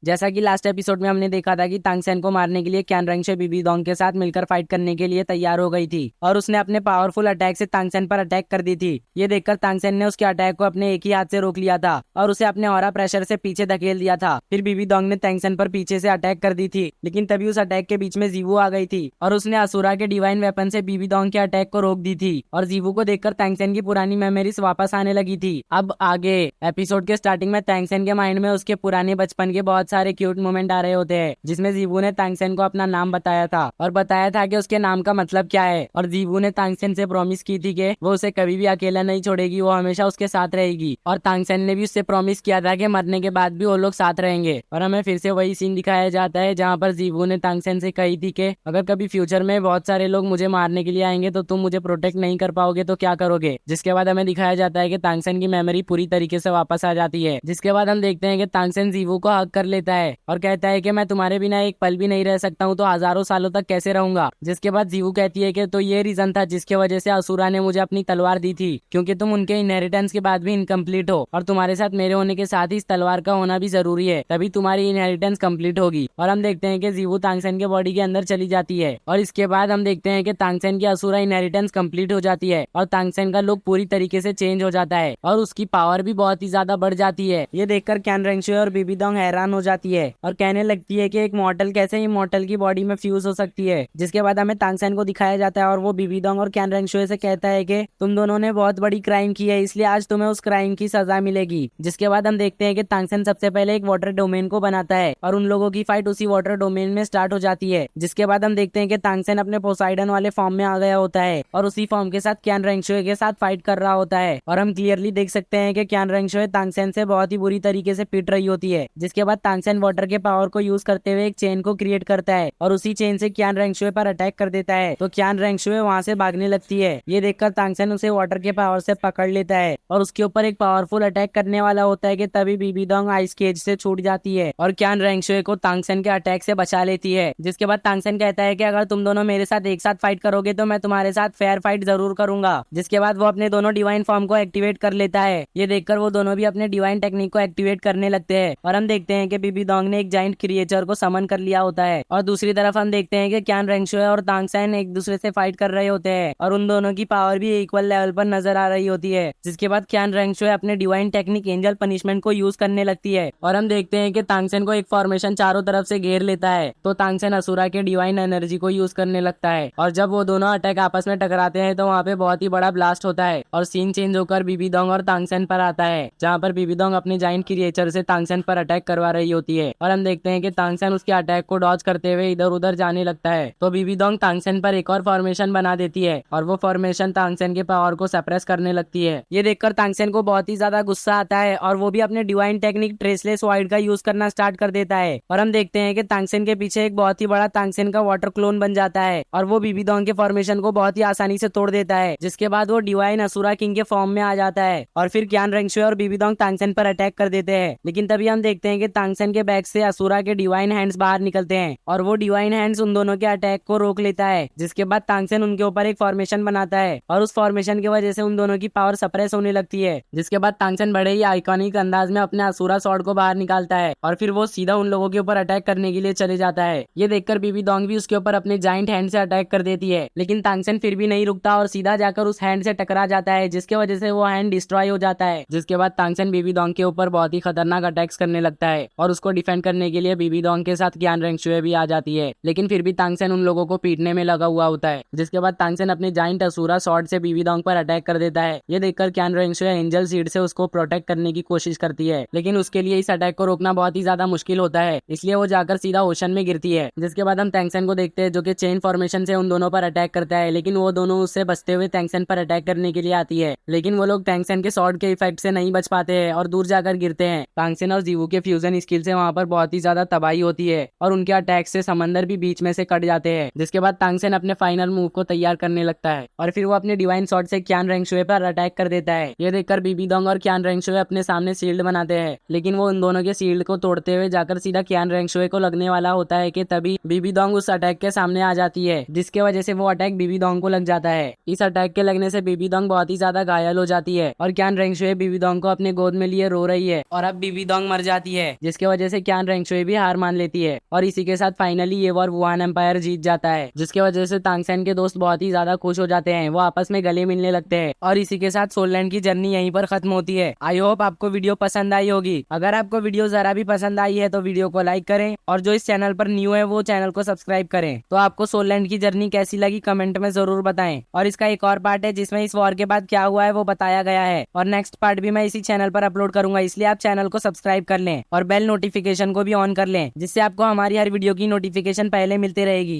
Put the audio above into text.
जैसा कि last episode में हमने देखा था कि तांगसेन को मारने के लिए क्यान रेंगशे बीबी दोंग के साथ मिलकर फाइट करने के लिए तैयार हो गई थी और उसने अपने पावरफुल अटैक से तांगसेन पर अटैक कर दी थी। ये देखकर तांगसेन ने उसके अटैक को अपने एक ही हाथ से रोक लिया था और उसे अपने ऑरा प्रेशर से पीछे धकेल दिया था। फिर बीबी दोंग ने तांगसेन पर पीछे से अटैक कर दी थी, लेकिन तभी उस अटैक के बीच में जीवू आ गई थी और उसने असुरा के डिवाइन वेपन से बीबी दोंग के अटैक को रोक दी थी और जीवू को देखकर तांगसेन की पुरानी मेमोरीज वापस आने लगी थी। अब आगे एपिसोड के स्टार्टिंग में तांगसेन के माइंड में उसके पुराने बचपन के बहुत सारे क्यूट मोमेंट आ रहे होते हैं, जिसमें जीवू ने तांगसेन को अपना नाम बताया था और बताया था कि उसके नाम का मतलब क्या है। और जीवू ने तांगसेन से प्रॉमिस की थी कि वो उसे कभी भी अकेला नहीं छोड़ेगी, वो हमेशा उसके साथ रहेगी। और तांगसेन ने भी उससे प्रॉमिस किया था कि मरने के बाद भी वो लोग साथ रहेंगे। और हमें फिर से वही सीन दिखाया जाता है जहाँ पर जीवू ने तांगसेन से कही थी कि अगर कभी फ्यूचर में बहुत सारे लोग मुझे मारने के लिए आएंगे तो तुम मुझे प्रोटेक्ट नहीं कर पाओगे तो क्या करोगे। जिसके बाद हमें दिखाया जाता है कि तांगसेन की मेमोरी पूरी तरीके से वापस आ जाती है। जिसके बाद हम देखते हैं कि तांगसेन जीवू को हक कर लेता है और कहता है कि मैं तुम्हारे बिना एक पल भी नहीं रह सकता हूँ, तो हजारों सालों तक कैसे रहूंगा। जिसके बाद जीवू कहती है कि तो ये रीजन था जिसके वजह से असुरा ने मुझे अपनी तलवार दी थी, क्योंकि तुम उनके इनहेरिटेंस के बाद भी इनकम्प्लीट हो और तुम्हारे साथ मेरे होने के साथ ही इस तलवार का होना भी जरूरी है, तभी तुम्हारी इनहेरिटेंस कंप्लीट होगी। और हम देखते हैं कि जीवू तांगसेन के बॉडी के अंदर चली जाती है और इसके बाद हम देखते हैं कि तांगसेन की असुरा इनहेरिटेंस कंप्लीट हो जाती है और तांगसेन का लुक पूरी तरीके से चेंज हो जाता है और उसकी पावर भी बहुत ही ज्यादा बढ़ जाती है। ये देखकर क्यान रेंगशे और बीबी दोंग हैरान हो जाती है और कहने लगती है कि एक मॉर्टल कैसे इमॉर्टल की बॉडी में फ्यूज हो सकती है। जिसके बाद हमें तांगसेन को दिखाया जाता है और वो बीबी दोंग और क्यान रेंगशे से कहता है कि तुम दोनों ने बहुत बड़ी क्राइम की है, इसलिए आज तुम्हें उस क्राइम की सजा मिलेगी। जिसके बाद हम देखते हैं कि तांगसेन सबसे पहले एक वाटर डोमेन को बनाता है और उन लोगों की फाइट उसी वाटर डोमेन में स्टार्ट हो जाती है। जिसके बाद हम देखते हैं कि तांगसेन अपने पोसाइडन वाले फॉर्म में आ गया होता है और उसी फॉर्म के साथ क्यान रेंगशे के साथ फाइट कर रहा होता है और हम क्लियरली देख सकते हैं कि क्यान रेंगशे तांगसेन से बहुत ही बुरी तरीके से पिट रही होती है। जिसके बाद तांगसेन वाटर के पावर को यूज करते हुए एक चेन को क्रिएट करता है और उसी चेन से क्यान रेंगशे पर अटैक कर देता है, तो क्यान रेंगशे वहां से भागने लगती है। ये देखकर तांगसेन उसे वाटर के पावर से पकड़ लेता है और उसके ऊपर एक पावरफुल अटैक करने वाला होता है कि तभी बीबी दोंग आइस केज से छूट जाती है और क्यान रेंगशे को तांगसेन के अटैक से बचा लेती है। जिसके बाद तांगसेन कहता है कि अगर तुम दोनों मेरे साथ एक साथ फाइट करोगे तो मैं तुम्हारे साथ फेयर फाइट जरूर करूंगा। जिसके बाद वो अपने दोनों डिवाइन फॉर्म को एक्टिवेट कर लेता है। ये देखकर वो दोनों भी अपने डिवाइन टेक्निक को एक्टिवेट करने लगते हैं और हम देखते हैं कि बीबी दोंग ने एक जाइंट क्रिएचर को समन कर लिया होता है और दूसरी तरफ हम देखते हैं कि क्यान रेंगशे और तांगसेन एक दूसरे से फाइट कर रहे होते हैं और उन दोनों की पावर भी इक्वल लेवल पर नजर आ रही होती है। जिसके बाद क्यान रेंगशे अपने डिवाइन टेक्निक एंजल पनिशमेंट को यूज करने लगती है और हम देखते हैं कि तांगसेन को एक फॉर्मेशन चारों तरफ से घेर लेता है, तो तांगसेन असुरा के डिवाइन एनर्जी को यूज करने लगता है और जब वो दोनों अटैक आपस में टकराते हैं तो वहाँ पे बहुत ही बड़ा ब्लास्ट होता है और सीन चेंज होकर बीबी दोंग और तांगसेन पर आता है, जहाँ पर बीबी दोंग अपने जाइंट क्रिएचर से तांगसेन पर अटैक करवा रही होती है और हम देखते हैं कि तांगसेन उसके अटैक को डॉज करते हुए इधर उधर जाने लगता है, तो बीबी दोंग तांगसेन पर एक और फॉर्मेशन बना देती है और वो फॉर्मेशन तांगसेन के पावर को सप्रेस करने लगती है। ये देखकर तांगसेन को बहुत ही ज्यादा गुस्सा आता है और वो भी अपने डिवाइन टेक्निक ट्रेसलेस वाइड का यूज करना स्टार्ट कर देता है और हम देखते हैं कि तांगसेन के पीछे एक बहुत ही बड़ा तांगसेन का वाटर क्लोन बन जाता है और वो बीबी दोंग के फॉर्मेशन को बहुत ही आसानी से तोड़ देता है। जिसके बाद वो डिवाइन असुरा किंग के फॉर्म में आ जाता है और फिर क्यान रेंगशे और बीबी दोंग तांगसेन पर अटैक कर देते हैं, लेकिन तभी हम देखते हैं कि तांगसेन के बैग से असुरा के डिवाइन हैंड्स बाहर निकलते हैं और वो डिवाइन हैंड्स उन दोनों के अटैक को रोक लेता है। जिसके बाद तांगसेन उनके ऊपर एक फॉर्मेशन बनाता है और उस फॉर्मेशन की वजह से उन दोनों की पावर सप्रेस होने लगती है। जिसके बाद तांगसेन बड़े ही आइकॉनिक अंदाज में अपने असुरा स्वॉर्ड को बाहर निकालता है और फिर वो सीधा उन लोगों के ऊपर अटैक करने के लिए चले जाता है। ये देखकर बीबी दोंग भी उसके ऊपर अपने जाइंट हैंड से अटैक कर देती है, लेकिन तांगसेन फिर भी नहीं रुकता और सीधा जाकर उस हैंड से टकरा जाता है, जिसके वजह से वो हैंड डिस्ट्रॉय हो जाता है। जिसके बाद तांगसेन बीबी दोंग के ऊपर बहुत ही खतरनाक अटैक्स करने लगता है और उसको डिफेंड करने के लिए बीबी दोंग के साथ क्यान रेंगशे भी आ जाती है, लेकिन फिर भी तांगसेन उन लोगों को पीटने में लगा हुआ होता है। जिसके बाद तांगसेन अपने जाइंट असुरा स्वॉर्ड से बीबी दोंग पर अटैक कर देता है। ये देखकर क्यान रेंगशे एंजल सीड से उसको प्रोटेक्ट करने की कोशिश करती है, लेकिन उसके लिए इस अटैक को रोकना बहुत ही ज्यादा मुश्किल होता है, इसलिए वो जाकर सीधा ओशन में गिरती है। जिसके बाद हम तांगसेन को देखते हैं जो कि चेन फॉर्मेशन से उन दोनों पर अटैक करता है, लेकिन वो दोनों उससे बचते हुए तांगसेन पर अटैक करने के लिए आती है, लेकिन वो लोग तांगसेन के स्वॉर्ड के इफेक्ट से नहीं बच पाते हैं और दूर जाकर गिरते हैं। तांगसेन और जीवू के फ्यूजन स्किल से वहाँ पर बहुत ही ज्यादा तबाही होती है और उनके अटैक से समंदर भी बीच में से कट जाते हैं। जिसके बाद तांगसेन अपने फाइनल मूव को तैयार करने लगता है और फिर वो अपने डिवाइन स्वॉर्ड से क्यान रेंगशे पर अटैक कर देता है। ये देखकर बीबी दोंग और क्यान रेंगशे अपने सामने शील्ड बनाते हैं, लेकिन वो उन दोनों के शील्ड को तोड़ते हुए जाकर सीधा क्यान रेंगशे को लगने वाला होता है कि तभी बीबी दोंग उस अटैक के सामने आ जाती है, जिसके वजह से वो अटैक बीबी दोंग को लग जाता है। इस अटैक के लगने से बीबी दोंग बहुत ही ज्यादा घायल हो जाती है और क्यान रेंगशे बीबी दोंग को अपने गोद में लिए रो रही है और अब बीबी दोंग मर जाती है, जिसके जिसके वजह से क्यान रेंगशुई भी हार मान लेती है और इसी के साथ फाइनली ये वॉर वुहान एम्पायर जीत जाता है, जिसके वजह से तांगसेन के दोस्त बहुत ही ज्यादा खुश हो जाते हैं। वो आपस में गले मिलने लगते हैं और इसी के साथ सोलैंड की जर्नी यहीं पर खत्म होती है। आई होप आपको वीडियो पसंद आई होगी। अगर आपको वीडियो जरा भी पसंद आई है तो वीडियो को लाइक करें और जो इस चैनल पर न्यू है वो चैनल को सब्सक्राइब करें। तो आपको सोलैंड की जर्नी कैसी लगी कमेंट में जरूर बताएं। और इसका एक और पार्ट है जिसमें इस वॉर के बाद क्या हुआ है वो बताया गया है और नेक्स्ट पार्ट भी मैं इसी चैनल पर अपलोड करूंगा, इसलिए आप चैनल को सब्सक्राइब कर लें और बेल नोटिफिकेशन को भी ऑन कर लें, जिससे आपको हमारी हर वीडियो की नोटिफिकेशन पहले मिलती रहेगी।